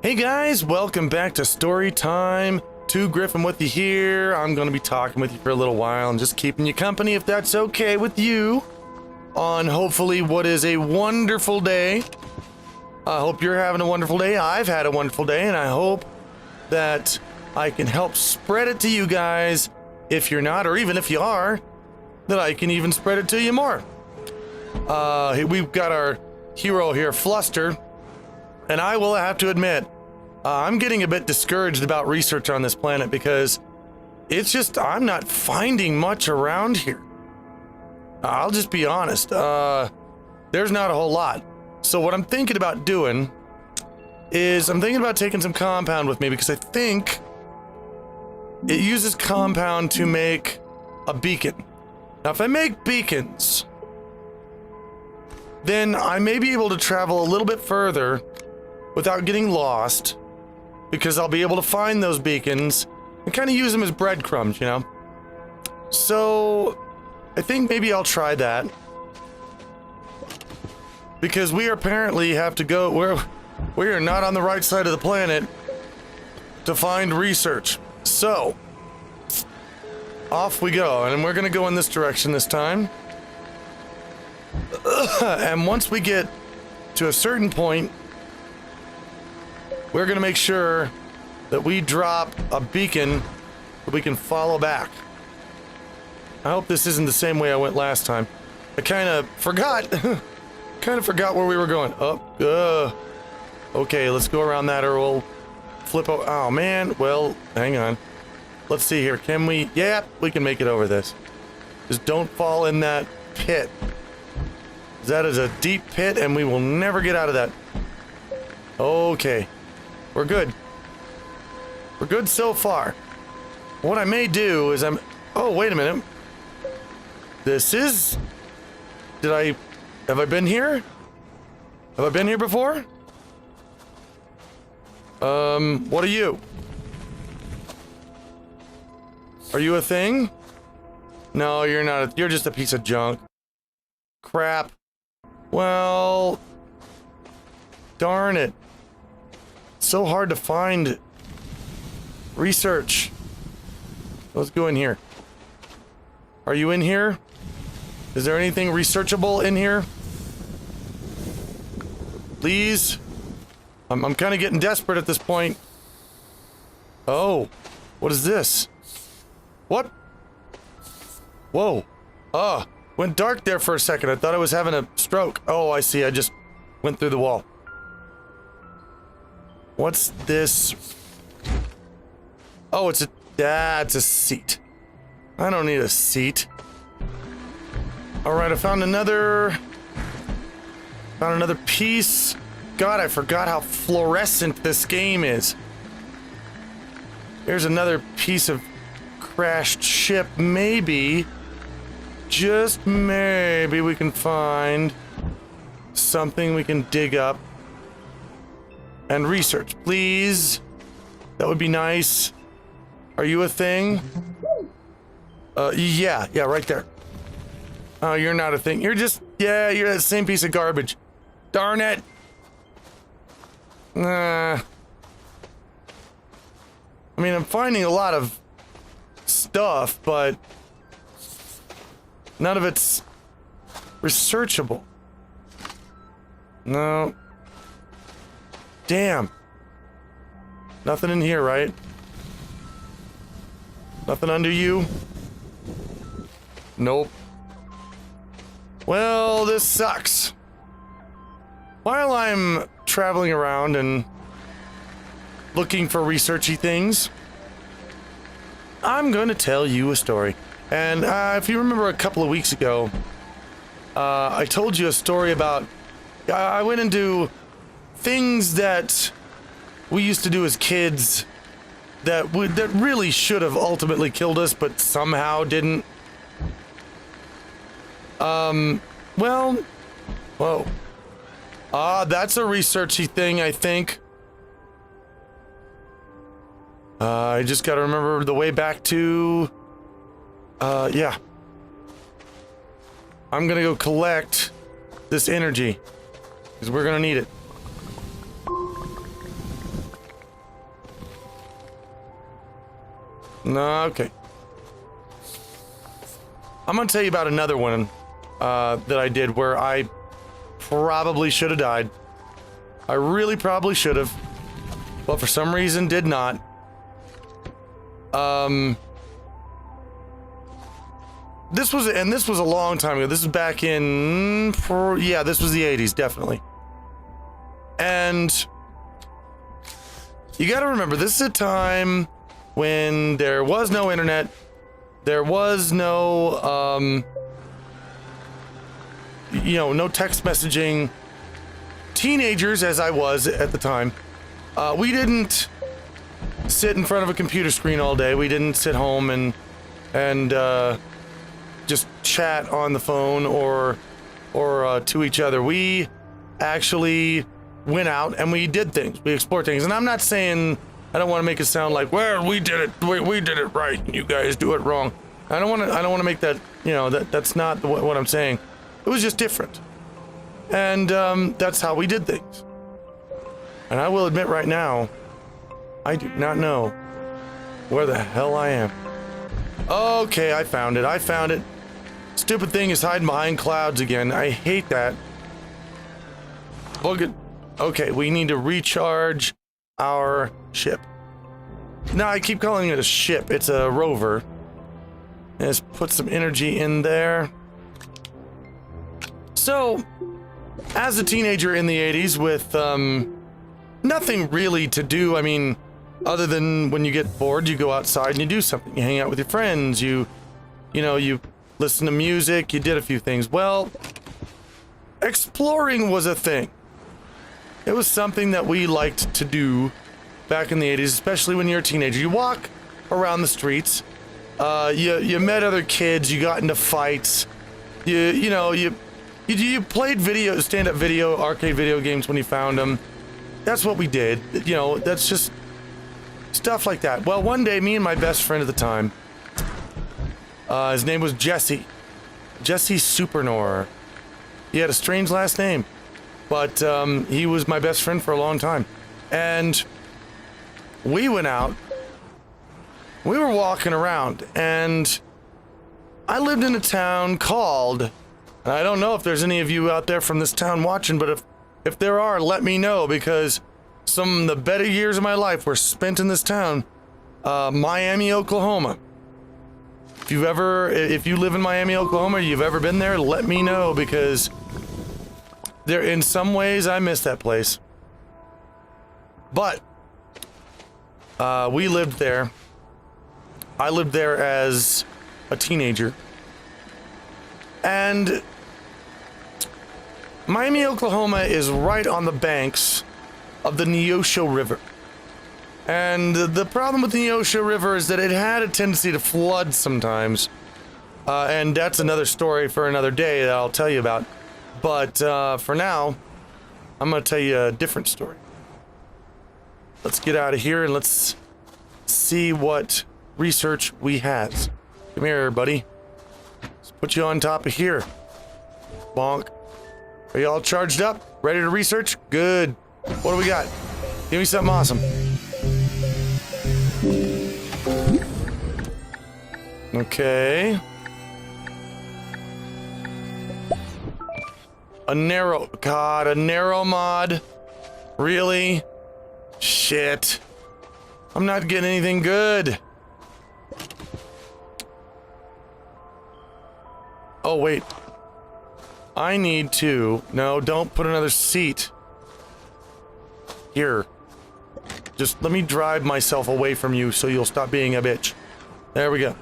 Hey guys, welcome back to Story Time. Gryphon with you here. I'm going to be talking with you for a little while and just keeping you company if that's okay with you on hopefully what is a wonderful day. I hope you're having a wonderful day. I've had a wonderful day and I hope that I can help spread it to you guys. If you're not, or even if you are, that I can even spread it to you more. We've got our hero here, Fluster, and I will have to admit, I'm getting a bit discouraged about research on this planet because it's just, I'm not finding much around here. I'll just be honest. There's not a whole lot. So what I'm thinking about doing is I'm thinking about taking some compound with me because I think it uses compound to make a beacon. Now, if I make beacons, then I may be able to travel a little bit further without getting lost, because I'll be able to find those beacons and kind of use them as breadcrumbs, you know? So I think maybe I'll try that, because we apparently have to go, we are not on the right side of the planet to find research. So off we go, and we're gonna go in this direction this time. And once we get to a certain point, we're gonna make sure that we drop a beacon that we can follow back. I hope this isn't the same way I went last time. I kind of forgot where we were going. Okay, let's go around that or we'll flip over. Oh man, well, hang on. Let's see here. Can we? Yeah, we can make it over this. Just don't fall in that pit. That is a deep pit and we will never get out of that. Okay. We're good. We're good so far. What I may do is oh, wait a minute. This is... Have I been here? Have I been here before? What are you? Are you a thing? No, you're not. You're just a piece of junk. Crap. Well... Darn it. So hard to find research. Let's go in here. Are you in here? Is there anything researchable in here? Please? I'm kind of getting desperate at this point. Oh, what is this? What? Whoa. Went dark there for a second. I thought I was having a stroke. Oh, I see. I just went through the wall. What's this? Oh, it's a seat. I don't need a seat. Alright, I found another piece. God, I forgot how fluorescent this game is. Here's another piece of crashed ship. Maybe, just maybe we can find something we can dig up. And research, please. That would be nice. Are you a thing? Yeah, right there. Oh, you're not a thing. You're just, you're that same piece of garbage. Darn it. I mean, I'm finding a lot of stuff, but none of it's researchable. No. Damn. Nothing in here, right? Nothing under you? Nope. Well, this sucks. While I'm traveling around and looking for researchy things, I'm going to tell you a story. And if you remember a couple of weeks ago, I told you a story about... I went into things that we used to do as kids that really should have ultimately killed us, but somehow didn't. Well, whoa. That's a researchy thing, I think. I just gotta remember the way back to, yeah. I'm gonna go collect this energy, because we're gonna need it. No, okay. I'm gonna tell you about another one that I did where I probably should have died. I really probably should have, but for some reason did not. This was a long time ago. This is back in, yeah, this was the 80s, definitely. And you got to remember, this is a time when there was no internet, there was no, no text messaging. Teenagers, as I was at the time, we didn't sit in front of a computer screen all day. We didn't sit home and just chat on the phone or to each other. We actually went out and we did things. We explored things. And I'm not saying, I don't want to make it sound like, well, we did it. We did it right and you guys do it wrong. I don't want to make that, that's not what I'm saying. It was just different. And that's how we did things. And I will admit right now, I do not know where the hell I am. Okay, I found it. Stupid thing is hiding behind clouds again. I hate that. Look at... Okay, we need to recharge our ship. Now, I keep calling it a ship. It's a rover. Let's put some energy in there. So, as a teenager in the 80s with nothing really to do, I mean, other than when you get bored, you go outside and you do something. You hang out with your friends, you listen to music, you did a few things. Well, exploring was a thing. It was something that we liked to do back in the 80s, especially when you're a teenager. You walk around the streets, you met other kids, you got into fights, you played stand-up video, arcade video games when you found them. That's what we did. That's just stuff like that. Well, one day, me and my best friend at the time, his name was Jesse Supernor. He had a strange last name, but he was my best friend for a long time. And we went out. We were walking around, and I lived in a town called, and I don't know if there's any of you out there from this town watching, but if there are, let me know, because some of the better years of my life were spent in this town, Miami, Oklahoma. If you live in Miami, Oklahoma, you've ever been there, let me know, because in some ways I miss that place. But we lived there. I lived there as a teenager. And Miami, Oklahoma is right on the banks of the Neosho River. And the problem with the Neosho River is that it had a tendency to flood sometimes. And that's another story for another day that I'll tell you about. But for now, I'm going to tell you a different story. Let's get out of here and let's see what research we have. Come here, buddy. Let's put you on top of here. Bonk. Are you all charged up? Ready to research? Good. What do we got? Give me something awesome. Okay. A narrow mod. Really? Shit. I'm not getting anything good. Oh, wait. I need to... No, don't put another seat. Here. Just let me drive myself away from you so you'll stop being a bitch. There we go.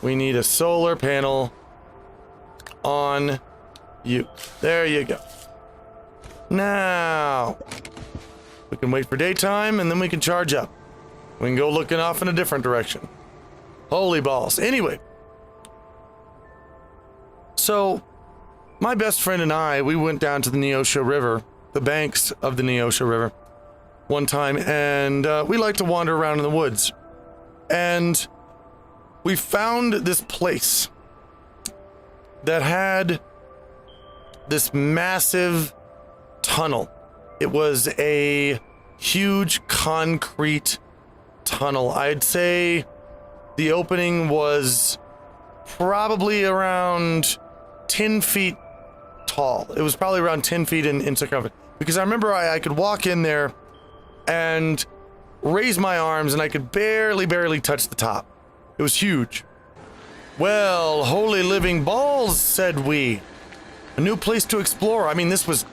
We need a solar panel on you. There you go. Now, we can wait for daytime and then we can charge up. We can go looking off in a different direction. Holy balls. Anyway. So, my best friend and I, we went down to the Neosho River, the banks of the Neosho River, one time, and we like to wander around in the woods. And we found this place that had this massive tunnel. It was a huge concrete tunnel. I'd say the opening was probably around 10 feet tall. It was probably around 10 feet in circumference. Because I remember I could walk in there and raise my arms and I could barely touch the top. It was huge. Well, holy living balls, said we. A new place to explore. I mean, this was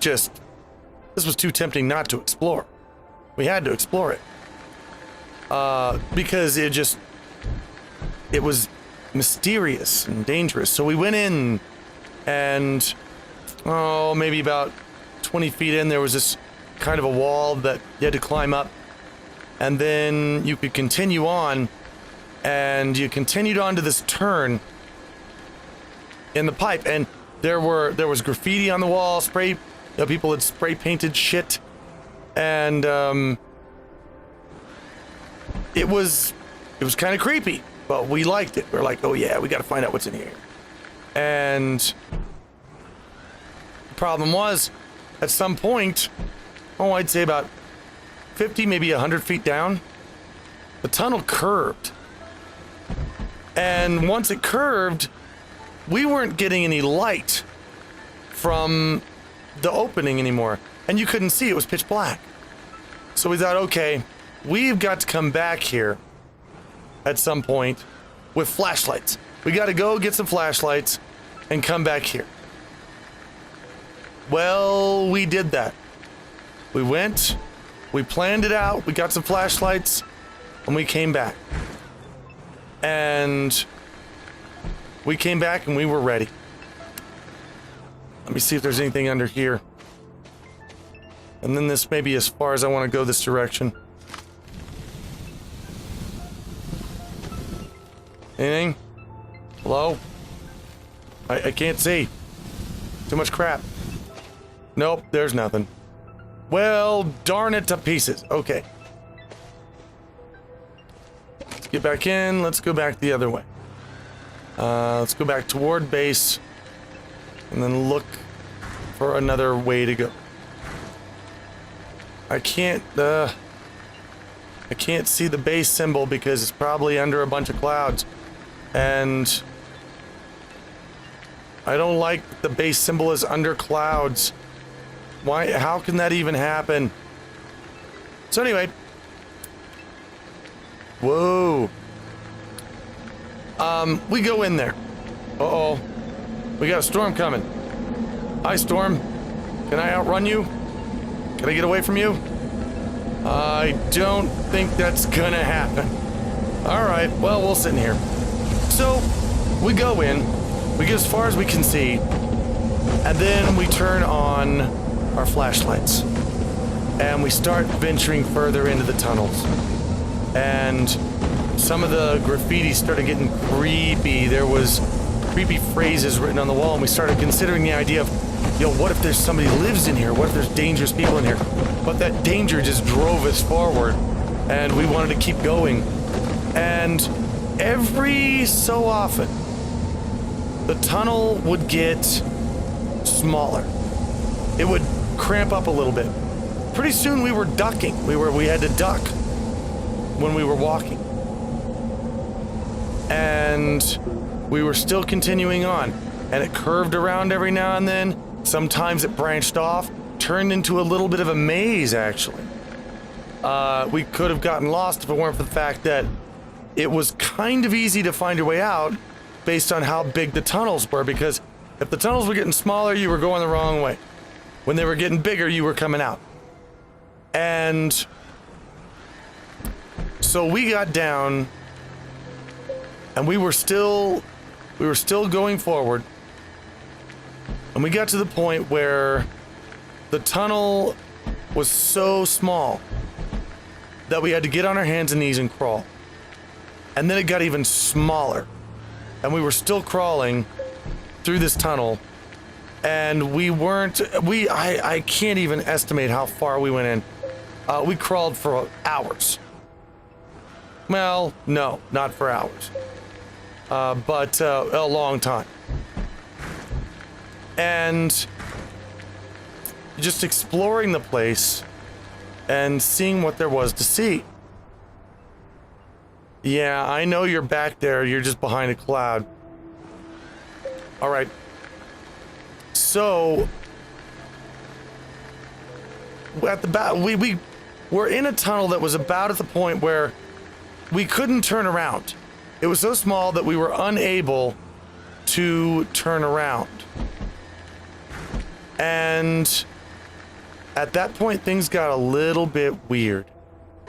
too tempting not to explore. We had to explore it. Because it was mysterious and dangerous. So we went in and, maybe about 20 feet in, there was this kind of a wall that you had to climb up. And then you could continue on, and you continued on to this turn in the pipe. And there was graffiti on the wall, people had spray painted shit. And, it was kind of creepy, but we liked it. We were like, oh yeah, we got to find out what's in here. And the problem was, at some point, I'd say about 50, maybe 100 feet down, the tunnel curved. And once it curved, we weren't getting any light from the opening anymore. And you couldn't see, it was pitch black. So we thought, okay, we've got to come back here at some point with flashlights. We got to go get some flashlights and come back here. Well, we did that. We went, we planned it out, we got some flashlights, and we came back. And we came back and we were ready. Let me see if there's anything under here. And then this may be as far as I want to go this direction. Anything? Hello? I can't see. Too much crap. Nope, there's nothing. Well, darn it to pieces. Okay. Let's get back in. Let's go back the other way. Let's go back toward base and then look for another way to go. I can't see the base symbol because it's probably under a bunch of clouds. And I don't like the base symbol is under clouds. Why? How can that even happen? So anyway. Whoa. We go in there. Uh-oh. We got a storm coming. Hi, Storm. Can I outrun you? Can I get away from you? I don't think that's gonna happen. Alright, well, we'll sit in here. So, we go in. We get as far as we can see. And then we turn on our flashlights. And we start venturing further into the tunnels. And some of the graffiti started getting creepy. There was creepy phrases written on the wall, and we started considering the idea of, what if there's somebody who lives in here? What if there's dangerous people in here? But that danger just drove us forward, and we wanted to keep going. And every so often, the tunnel would get smaller. It would cramp up a little bit. Pretty soon we were ducking. We had to duck when we were walking. And we were still continuing on. And it curved around every now and then. Sometimes it branched off, turned into a little bit of a maze, actually. We could have gotten lost if it weren't for the fact that it was kind of easy to find your way out based on how big the tunnels were, because if the tunnels were getting smaller, you were going the wrong way. When they were getting bigger, you were coming out. And so we got down, and we were still going forward. And we got to the point where the tunnel was so small that we had to get on our hands and knees and crawl. And then it got even smaller. And we were still crawling through this tunnel. And I can't even estimate how far we went in. We crawled for hours. Well, no, not for hours. But a long time. And just exploring the place and seeing what there was to see. Yeah, I know you're back there. You're just behind a cloud. All right. So at the back, we were in a tunnel that was about at the point where we couldn't turn around. It was so small that we were unable to turn around. And at that point, things got a little bit weird.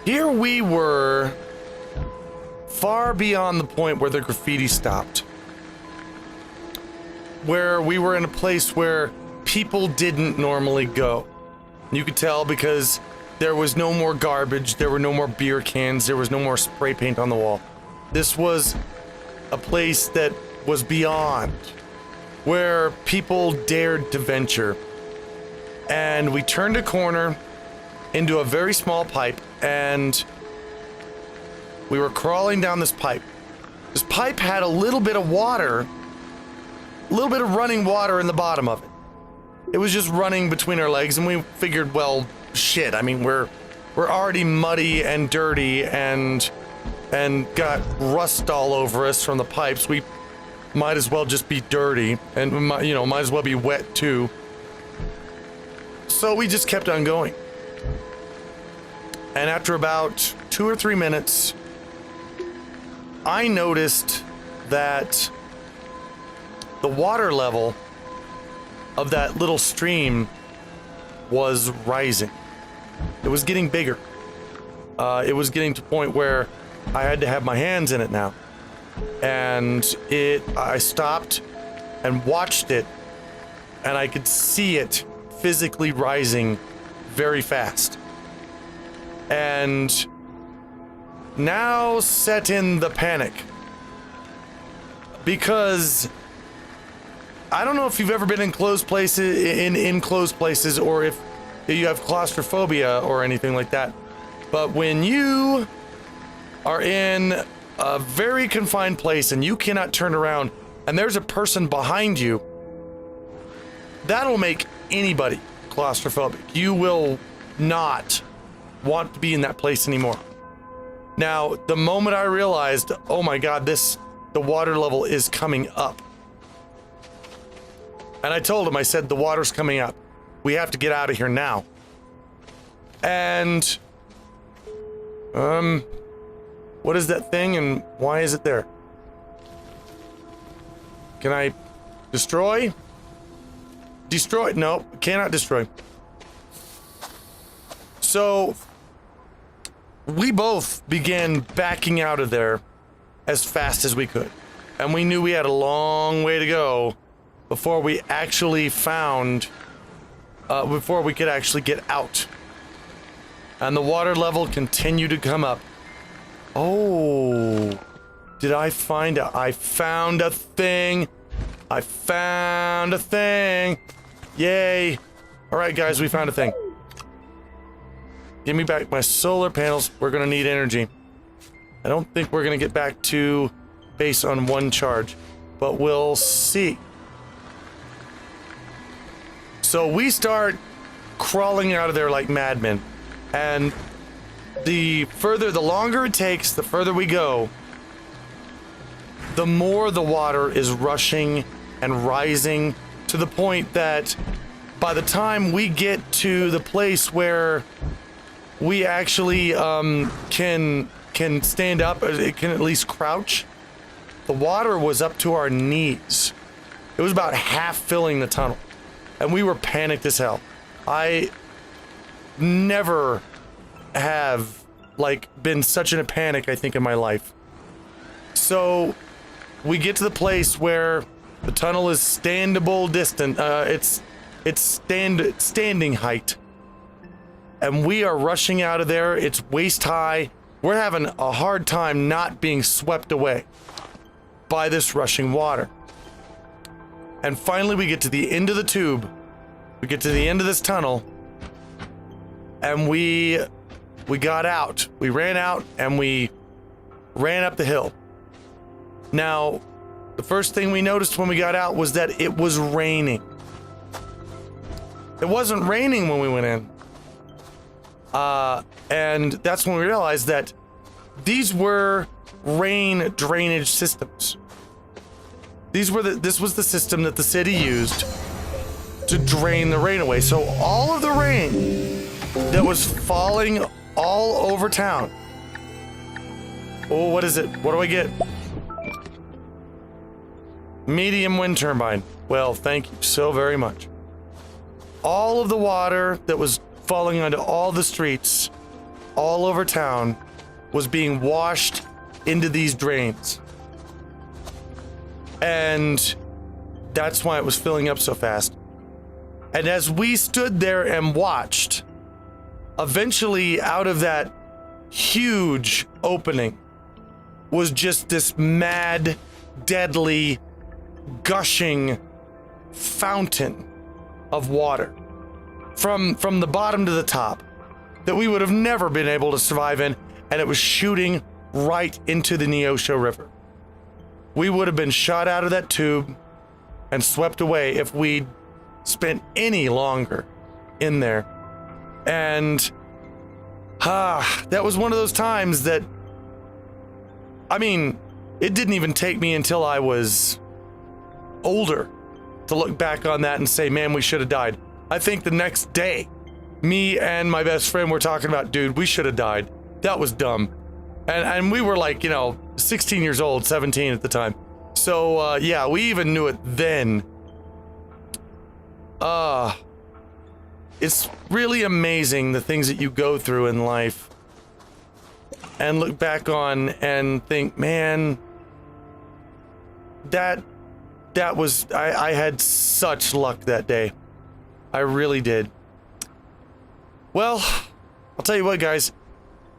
Here we were, far beyond the point where the graffiti stopped. Where we were in a place where people didn't normally go. You could tell because there was no more garbage, there were no more beer cans, there was no more spray paint on the wall. This was a place that was beyond, where people dared to venture. And we turned a corner into a very small pipe, and we were crawling down this pipe. This pipe had a little bit of water, a little bit of running water in the bottom of it. It was just running between our legs, and we figured, well, shit, I mean, we're already muddy and dirty and got rust all over us from the pipes. We might as well just be dirty, and might as well be wet too. So we just kept on going. And after about 2 or 3 minutes, I noticed that the water level of that little stream was rising. It was getting bigger. It was getting to a point where I had to have my hands in it now. And I stopped and watched it, and I could see it physically rising very fast. And now set in the panic. Because I don't know if you've ever been in closed places, in closed places, or if you have claustrophobia or anything like that. But when you are in a very confined place and you cannot turn around and there's a person behind you, that'll make anybody claustrophobic. You will not want to be in that place anymore. Now, the moment I realized, oh my God, the water level is coming up. And I told him, I said, the water's coming up. We have to get out of here now. And, what is that thing and why is it there? Can I destroy? Destroy? No, cannot destroy. So, we both began backing out of there as fast as we could. And we knew we had a long way to go before we actually before we could actually get out. And the water level continued to come up. Oh, did I find I found a thing. I found a thing. Yay. All right, guys, we found a thing. Give me back my solar panels. We're gonna need energy. I don't think we're gonna get back to base on one charge, but we'll see. So we start crawling out of there like madmen, and the longer it takes, the further we go, the more the water is rushing and rising to the point that by the time we get to the place where we actually can stand up, it can at least crouch, the water was up to our knees. It was about half filling the tunnel. And we were panicked as hell. I never have, been such in a panic, I think, in my life. So, we get to the place where the tunnel is standable distant. It's standing height. And we are rushing out of there. It's waist high. We're having a hard time not being swept away by this rushing water. And finally we get to the end of the tube. We get to the end of this tunnel. And we got out. We ran out and we ran up the hill. Now, the first thing we noticed when we got out was that it was raining. It wasn't raining when we went in. And that's when we realized that these were rain drainage systems. This was the system that the city used to drain the rain away. So all of the rain that was falling all over town. Oh, what is it? What do I get? Medium wind turbine. Well, thank you so very much. All of the water that was falling onto all the streets all over town was being washed into these drains. And that's why it was filling up so fast. And as we stood there and watched, eventually out of that huge opening was just this mad, deadly, gushing fountain of water from the bottom to the top that we would have never been able to survive in, and it was shooting right into the Neosho River. We would have been shot out of that tube and swept away if we'd spent any longer in there. And that was one of those times that, I mean, it didn't even take me until I was older to look back on that and say, man, we should have died. I think the next day, me and my best friend were talking about, dude, we should have died. That was dumb. And we were like, 16 years old, 17 at the time. So, yeah, we even knew it then. It's really amazing the things that you go through in life and look back on and think, man, that was, I had such luck that day. I really did. Well, I'll tell you what, guys,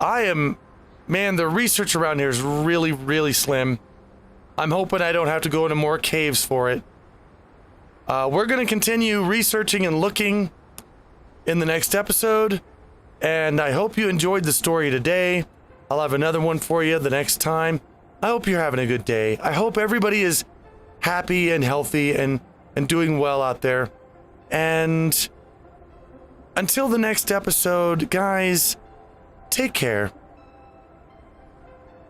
man, the research around here is really, really slim. I'm hoping I don't have to go into more caves for it. We're going to continue researching and looking in the next episode, and I hope you enjoyed the story today. I'll have another one for you the next time. I hope you're having a good day. I hope everybody is happy and healthy and doing well out there. And until the next episode, guys, take care.